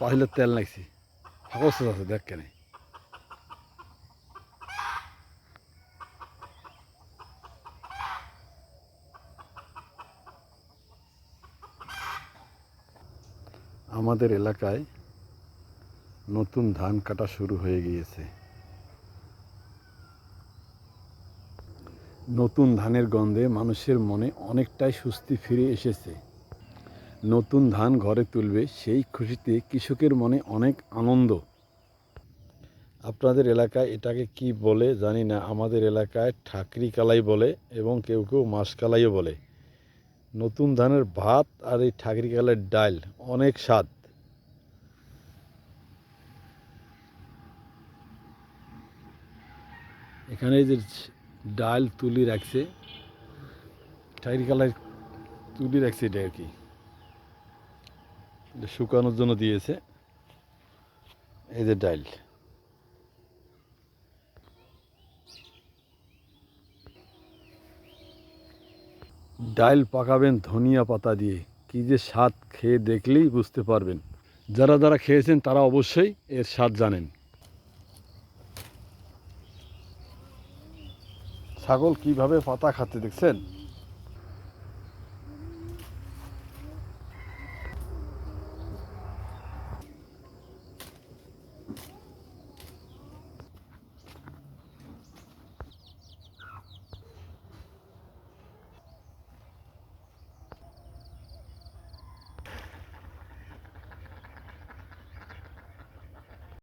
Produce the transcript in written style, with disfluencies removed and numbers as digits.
পাহিলে তেল নাইছি কাগজ আছে দেখ কেন আমাদের এলাকায় নতুন ধান কাটা শুরু হয়ে গিয়েছে। নতুন ধানের গন্ধে মানুষের মনে অনেকটাই স্বস্তি ফিরে এসেছে। নতুন ধান ঘরে তুলবে সেই খুশিতে কৃষকের মনে অনেক আনন্দ। আপনাদের এলাকায় এটাকে কি বলে জানি না, আমাদের এলাকায় ঠাকরি কালাই বলে এবং কেউ কেউ মাসকালাইও বলে। নতুন ধানের ভাত আর এই ঠাকরি কালাইয়ের ডাল অনেক স্বাদ। এখানে যে ডাল তুলি রাখছে, ঠাকরি কালাই তুলি রাখছে, এটা আর কি শুকানোর জন্য দিয়েছে। এই যে ডাল, ডাল পাকাবেন ধনিয়া পাতা দিয়ে, কি যে স্বাদ, খেয়ে দেখলেই বুঝতে পারবেন। যারা যারা খেয়েছেন তারা অবশ্যই এর স্বাদ জানেন। ছাগল কিভাবে পাতা খাচ্ছে দেখছেন?